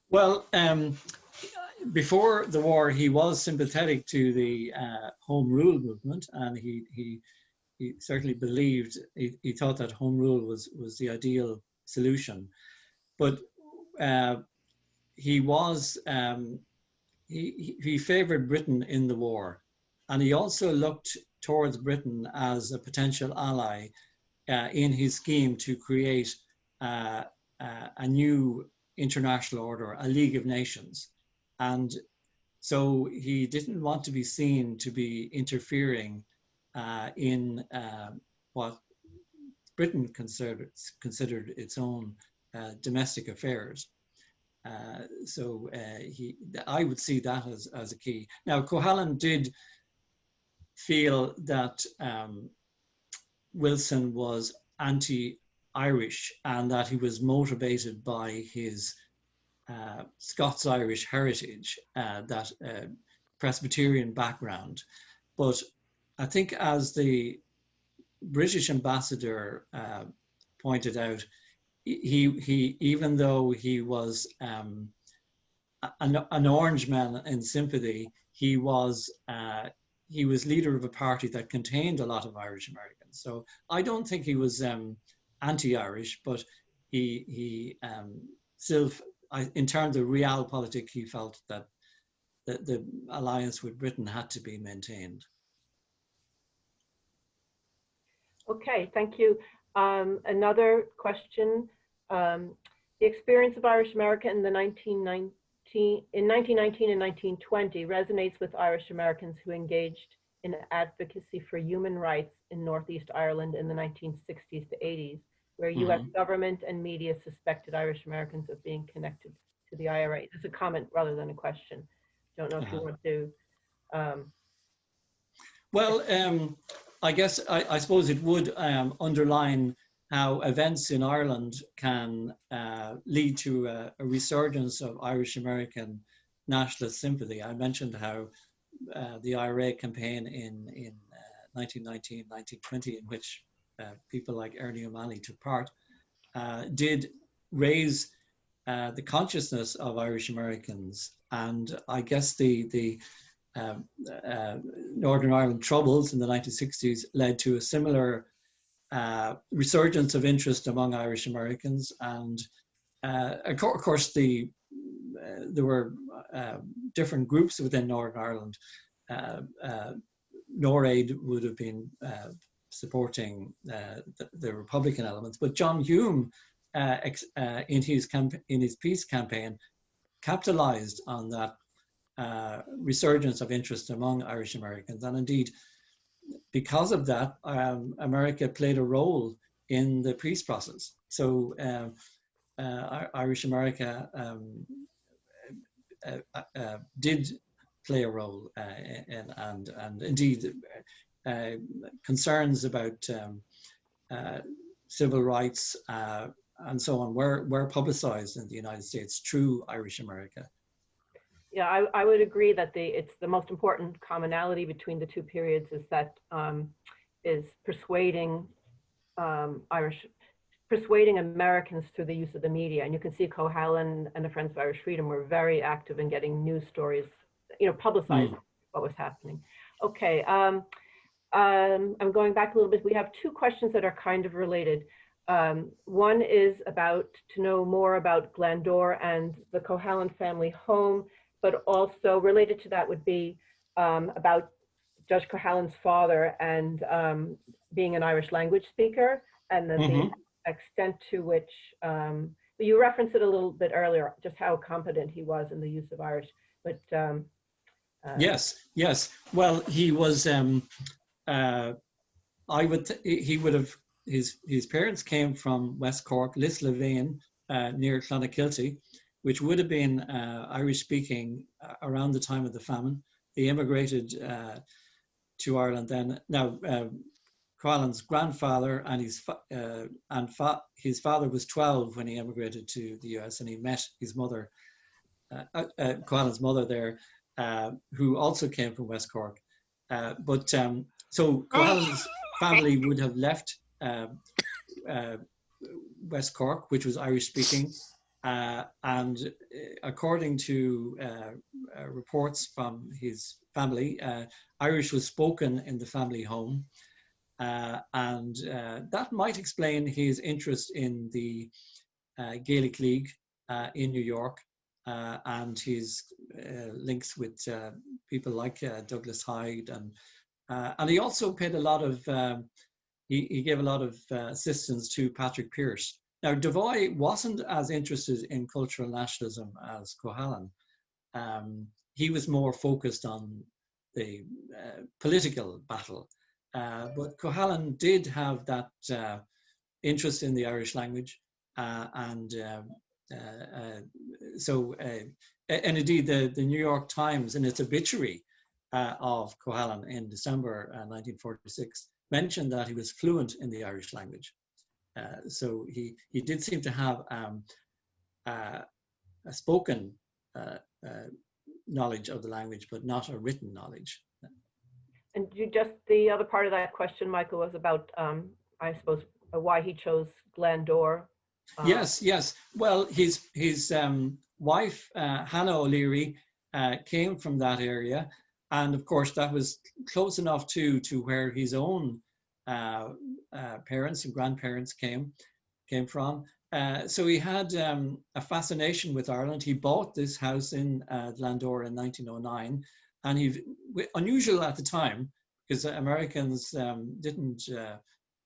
Well, before the war, he was sympathetic to the Home Rule movement, and he certainly believed, he thought that Home Rule was the ideal solution. But he favored Britain in the war, and he also looked towards Britain as a potential ally in his scheme to create a new international order, a League of Nations. And so he didn't want to be seen to be interfering in what Britain considered its own domestic affairs. So I would see that as a key. Now, Cohalan did feel that Wilson was anti-Irish and that he was motivated by his Scots-Irish heritage, that Presbyterian background. But I think, as the British ambassador pointed out, he even though he was an Orangeman in sympathy, he was leader of a party that contained a lot of Irish Americans. So I don't think he was anti-Irish, but he still, in terms of realpolitik, he felt that the alliance with Britain had to be maintained. Okay, thank you. Another question. The experience of Irish America in 1919 and 1920 resonates with Irish Americans who engaged in advocacy for human rights in Northeast Ireland in the 1960s to 80s, where US government and media suspected Irish Americans of being connected to the IRA. It's a comment rather than a question. Don't know if you want to. Well, I guess I suppose it would underline how events in Ireland can lead to a resurgence of Irish American nationalist sympathy. I mentioned how the IRA campaign in 1919, 1920, in which people like Ernie O'Malley took part, did raise the consciousness of Irish Americans And I guess the Northern Ireland troubles in the 1960s led to a similar resurgence of interest among Irish Americans. And of course, there were different groups within Northern Ireland. NORAID would have been supporting the Republican elements, but John Hume, in his peace campaign, capitalized on that resurgence of interest among Irish Americans. And indeed, because of that, America played a role in the peace process. So Irish America did play a role, and indeed concerns about civil rights and so on were publicized in the United States through Irish America. Yeah, I would agree that it's the most important commonality between the two periods is that is persuading Americans through the use of the media. And you can see Cohalan and the Friends of Irish Freedom were very active in getting news stories, publicizing what was happening. Okay, I'm going back a little bit. We have two questions that are kind of related. One is to know more about Glandore and the Cohalan family home, but also related to that would be about Judge Cohalan's father and being an Irish language speaker, and then the extent to which, you referenced it a little bit earlier, just how competent he was in the use of Irish, but yes. Well, he was, his parents came from West Cork, Lislevain, near Clonakilty, which would have been Irish speaking around the time of the famine. They immigrated to Ireland then. Now, Cohalan's grandfather and his father was 12 when he immigrated to the US, and he met his mother, Cohalan's mother there, who also came from West Cork. So Cohalan's family would have left West Cork, which was Irish speaking, and according to reports from his family, Irish was spoken in the family home, and that might explain his interest in the Gaelic League in New York, and his links with people like Douglas Hyde, and he also paid a lot of he gave a lot of assistance to Patrick Pearse. Now, Devoy wasn't as interested in cultural nationalism as Cohalan. He was more focused on the political battle, but Cohalan did have that interest in the Irish language, and indeed the New York Times, in its obituary of Cohalan in December 1946, mentioned that he was fluent in the Irish language. So he did seem to have a spoken knowledge of the language, but not a written knowledge. And the other part of that question, Michael, was about, I suppose, why he chose Glandore. Yes. Well, his wife, Hannah O'Leary, came from that area. And of course, that was close enough to where his own parents and grandparents came from. So he had a fascination with Ireland. He bought this house in Glandore in 1909, and unusual at the time, because Americans didn't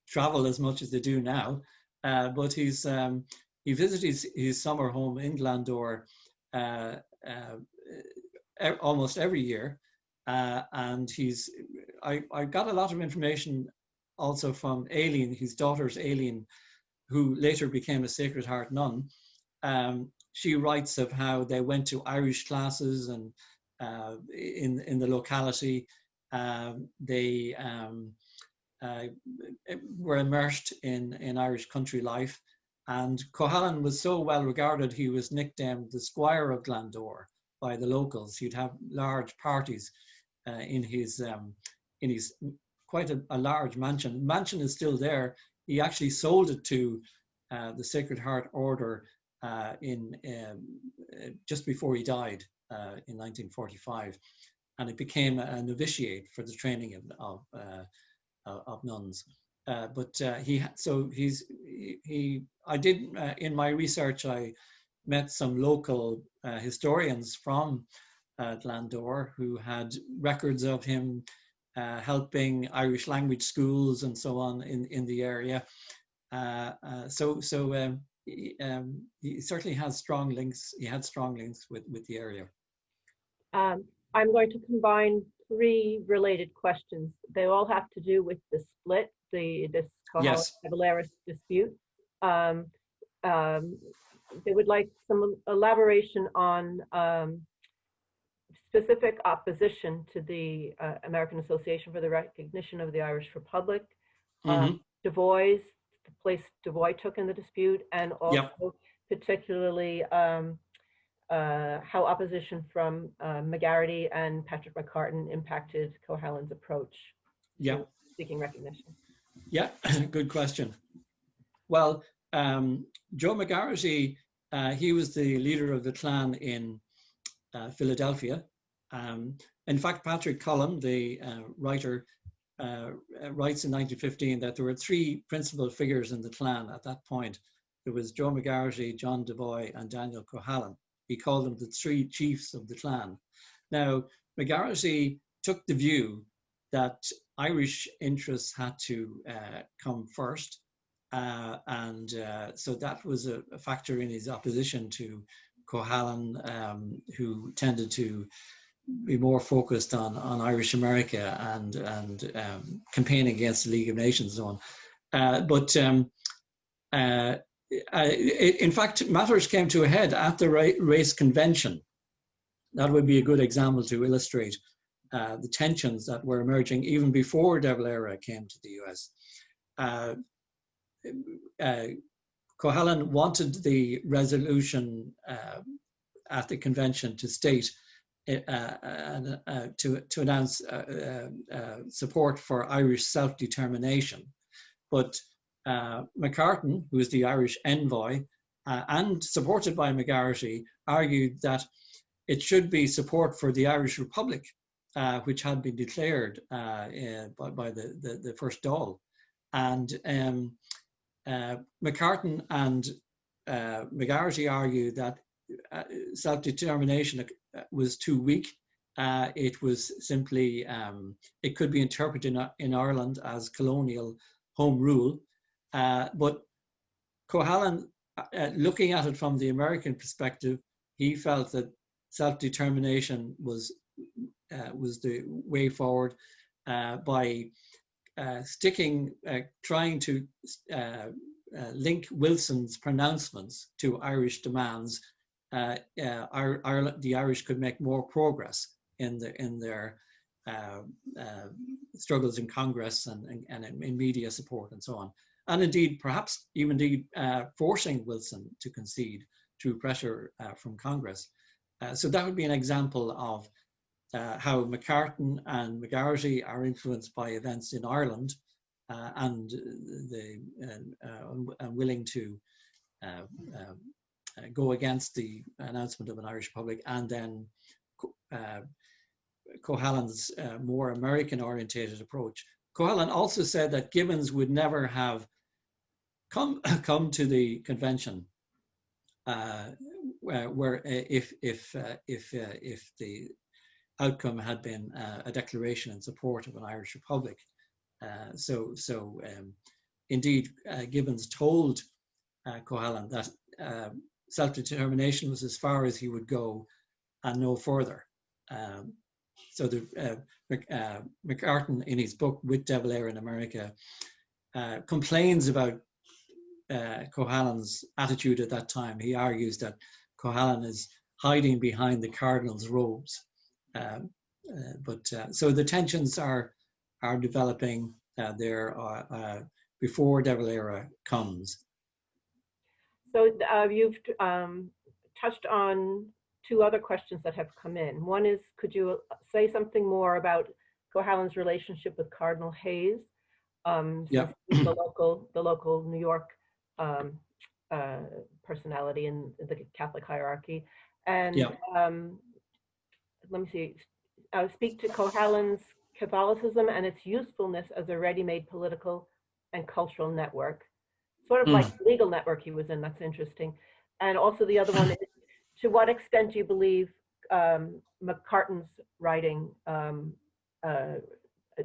travel as much as they do now. But he visited his summer home in Glandore almost every year. And I got a lot of information also from Aileen, his daughter's Aileen, who later became a Sacred Heart nun. She writes of how they went to Irish classes and in the locality. They were immersed in Irish country life. And Cohalan was so well regarded, he was nicknamed the Squire of Glandore by the locals. He'd have large parties in his quite a large mansion. The mansion is still there. He actually sold it to the Sacred Heart Order just before he died. in 1945, and it became a novitiate for the training of nuns. I did in my research, I met some local historians from Glandore who had records of him helping Irish language schools and so on in the area. He certainly has strong links. He had strong links with the area. I'm going to combine three related questions. They all have to do with the split, this Cohalan-Valera dispute. They would like some elaboration on specific opposition to the American Association for the Recognition of the Irish Republic, Du Bois, the place Du Bois took in the dispute, and also particularly how opposition from McGarity and Patrick McCartan impacted Cohalan's approach to seeking recognition. Yeah, good question. Well, Joe McGarity, he was the leader of the clan in Philadelphia. In fact, Patrick Cullen, the writer, writes in 1915 that there were three principal figures in the clan at that point. There was Joe McGarity, John Du Bois, and Daniel Cohalan. He called them the three chiefs of the clan. Now, McGarity took the view that Irish interests had to come first. So that was a factor in his opposition to Cohalan, who tended to be more focused on Irish America and campaigning against the League of Nations and so on. In fact, matters came to a head at the race convention. That would be a good example to illustrate the tensions that were emerging even before De Valera came to the US. Cohalan wanted the resolution at the convention to state to announce support for Irish self-determination, but McCartan, who was the Irish envoy, and supported by McGarity, argued that it should be support for the Irish Republic, which had been declared by the first Dáil. And McCartan and McGarity argued that self-determination was too weak. It was simply, it could be interpreted in Ireland as colonial home rule. But Cohalan, looking at it from the American perspective, he felt that self-determination was the way forward by trying to link Wilson's pronouncements to Irish demands. The Irish could make more progress in their struggles in Congress and in media support and so on. And indeed, perhaps even forcing Wilson to concede through pressure from Congress. So that would be an example of how McCartan and McGarity are influenced by events in Ireland and willing to go against the announcement of an Irish Republic, and then Cohalan's more American-orientated approach. Cohalan also said that Gibbons would never have come to the convention where if the outcome had been a declaration in support of an Irish Republic. Indeed, Gibbons told Cohalan that self-determination was as far as he would go and no further. McCartan, in his book With De Valera in America, complains about Cohalan's attitude at that time. He argues that Cohalan is hiding behind the cardinal's robes. So the tensions are developing there before De Valera comes. So you've touched on two other questions that have come in. One is, could you say something more about Cohalan's relationship with Cardinal Hayes, the local New York personality in the Catholic hierarchy, and let me see, speak to Cohalan's Catholicism and its usefulness as a ready-made political and cultural network. Sort of like the legal network he was in, that's interesting. And also the other one is, to what extent do you believe McCartan's writing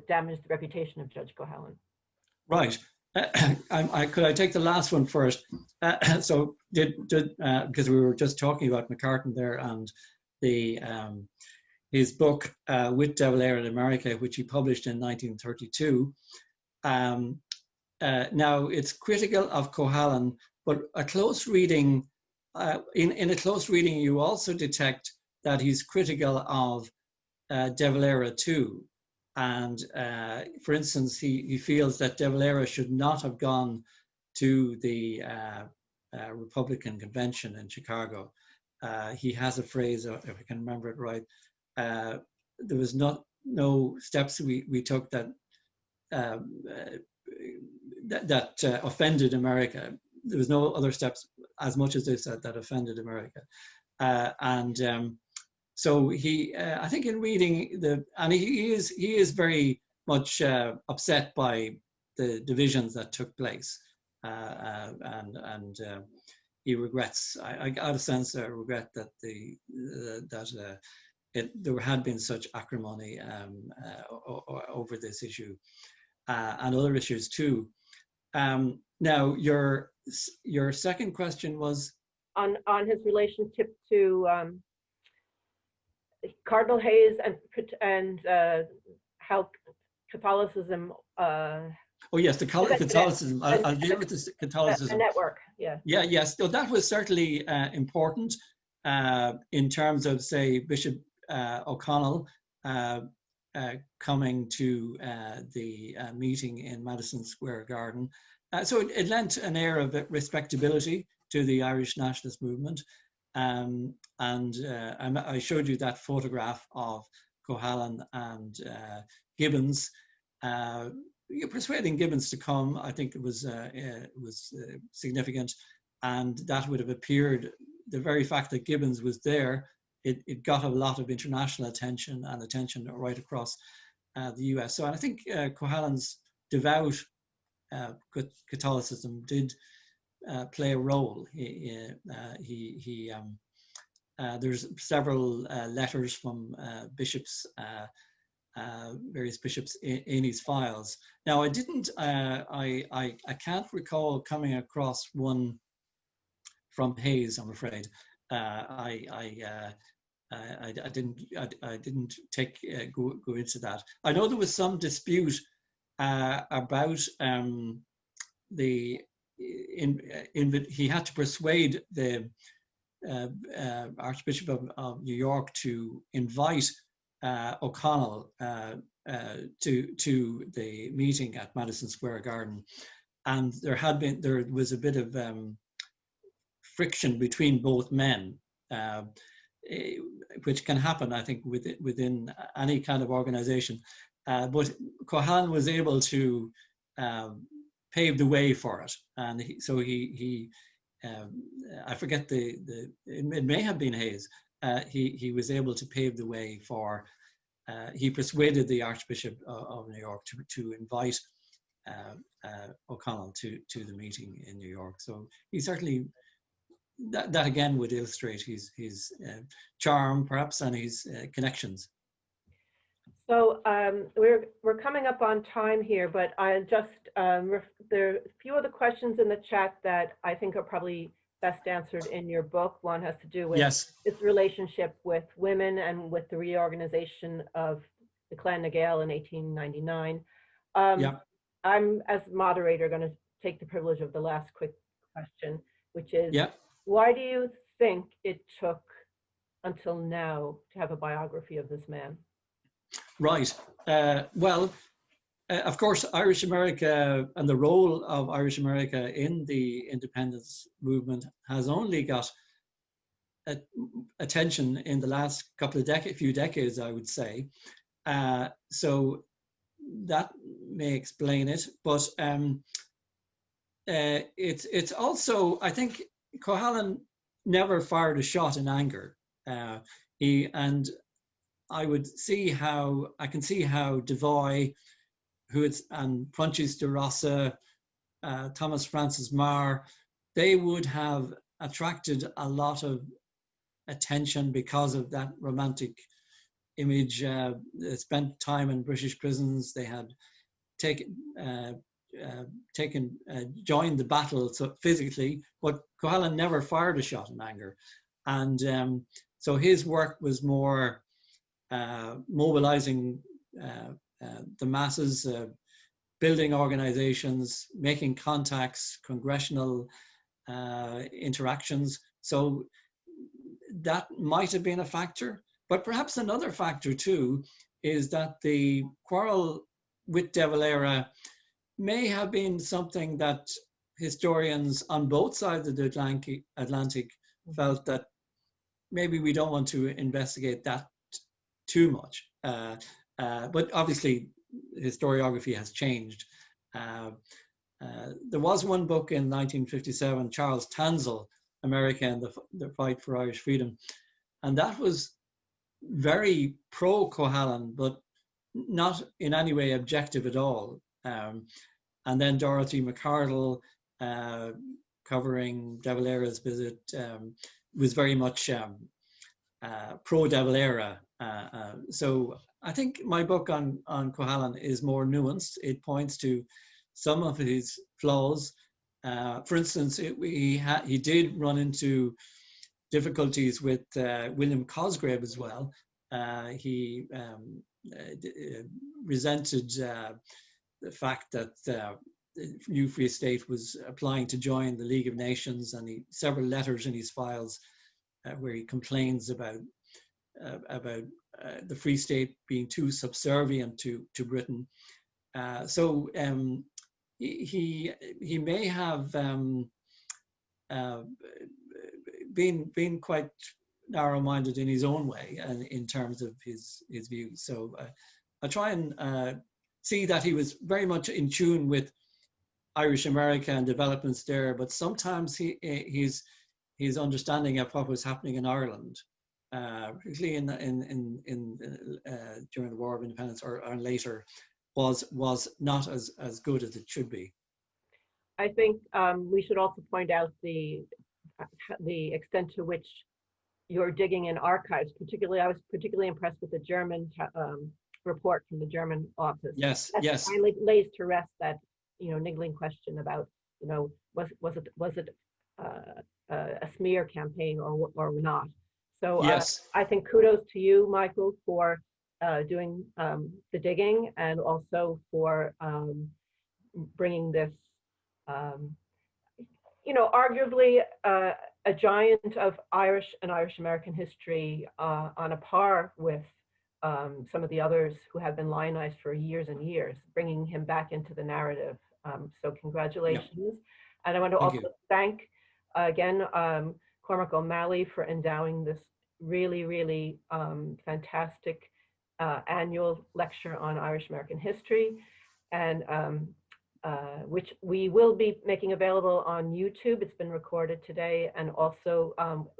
damaged the reputation of Judge Cohalan? Right. Could I take the last one first? So because we were just talking about McCartan there and the his book With De Valera in America, which he published in 1932. Now it's critical of Cohalan, but a close reading, in a close reading, you also detect that he's critical of De Valera too. And for instance, he feels that De Valera should not have gone to the Republican convention in Chicago. He has a phrase, if I can remember it right, there was no steps we took that offended America. There was no other steps as much as they said that offended America. So he, I think in reading he is very much upset by the divisions that took place, and he regrets. I got a sense of regret that there had been such acrimony over this issue and other issues too. Now, your second question was on his relationship to Cardinal Hayes and how Catholicism. Oh yes, the Catholicism. I'll deal with the Catholicism. A network, yeah. Yeah, yes. So that was certainly important in terms of, say, Bishop O'Connell coming to the meeting in Madison Square Garden. So it lent an air of respectability to the Irish nationalist movement. And I showed you that photograph of Cohalan and Gibbons. Persuading Gibbons to come, I think it was significant, and that would have appeared. The very fact that Gibbons was there, it got a lot of international attention and attention right across the U.S. So I think Cohalan's devout Catholicism did play a role. There's several letters from bishops, various bishops in his files. Now, I can't recall coming across one from Hayes, I'm afraid. I didn't go into that. I know there was some dispute about he had to persuade the Archbishop of New York to invite O'Connell to the meeting at Madison Square Garden, and there was a bit of friction between both men, which can happen, I think, within any kind of organization. But Cohalan was able to pave the way for it, and he I forget it may have been Hayes. He was able to pave the way for. He persuaded the Archbishop of New York to invite O'Connell to the meeting in New York. So he certainly that again would illustrate his charm, perhaps, and his connections. So we're coming up on time here, but I just there are a few of the questions in the chat that I think are probably best answered in your book. One has to do with its relationship with women and with the reorganization of the Clan na Gael in 1899. I'm, as moderator, going to take the privilege of the last quick question, which is, why do you think it took until now to have a biography of this man? Right. Well, of course, Irish America and the role of Irish America in the independence movement has only got attention in the last few decades, I would say. So that may explain it. But it's also, I think, Cohalan never fired a shot in anger. I can see how Devoy, and Prunches de Rossa, Thomas Francis Meagher, they would have attracted a lot of attention because of that romantic image. They spent time in British prisons. They had joined the battle so physically, but Cohalan never fired a shot in anger. And so his work was more mobilizing the masses, building organizations, making contacts, congressional interactions. So that might have been a factor. But perhaps another factor too is that the quarrel with De Valera may have been something that historians on both sides of the Atlantic felt that maybe we don't want to investigate that too much. But obviously, historiography has changed. There was one book in 1957, Charles Tanzel, America and the Fight for Irish Freedom. And that was very pro-Cohalan, but not in any way objective at all. And then Dorothy McCardle, covering De Valera's visit, was very much pro-De Valera. So I think my book on Cohalan is more nuanced. It points to some of his flaws. For instance, he did run into difficulties with William Cosgrave as well. He resented the fact that the New Free State was applying to join the League of Nations, and several letters in his files where he complains about the Free State being too subservient to Britain. So he may have been quite narrow-minded in his own way and in terms of his views. So I try and see that he was very much in tune with Irish America and developments there, but sometimes his understanding of what was happening in Ireland, particularly during the War of Independence or later, was not as good as it should be. I think we should also point out the extent to which you're digging in archives. I was particularly impressed with the German report from the German office. Yes, that yes. finally lays to rest that niggling question about was it a smear campaign or not. So yes. I think kudos to you, Michael, for doing the digging and also for bringing this, arguably a giant of Irish and Irish American history on a par with some of the others who have been lionized for years and years, bringing him back into the narrative. So congratulations. Yeah. And I want to thank again Cormac O'Malley for endowing this really, really fantastic annual lecture on Irish American history, and which we will be making available on YouTube. It's been recorded today, and also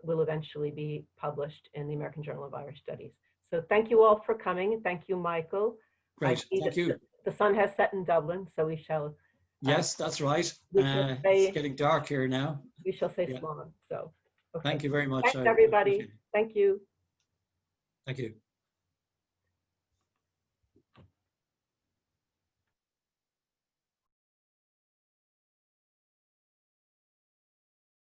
will eventually be published in the American Journal of Irish Studies. So thank you all for coming. Thank you, Michael. Great, thank you. The sun has set in Dublin, so we shall. Yes, that's right. It's getting dark here now. We shall say slán. So. Okay. Thank you very much. Thanks, everybody. Thank you. Thank you.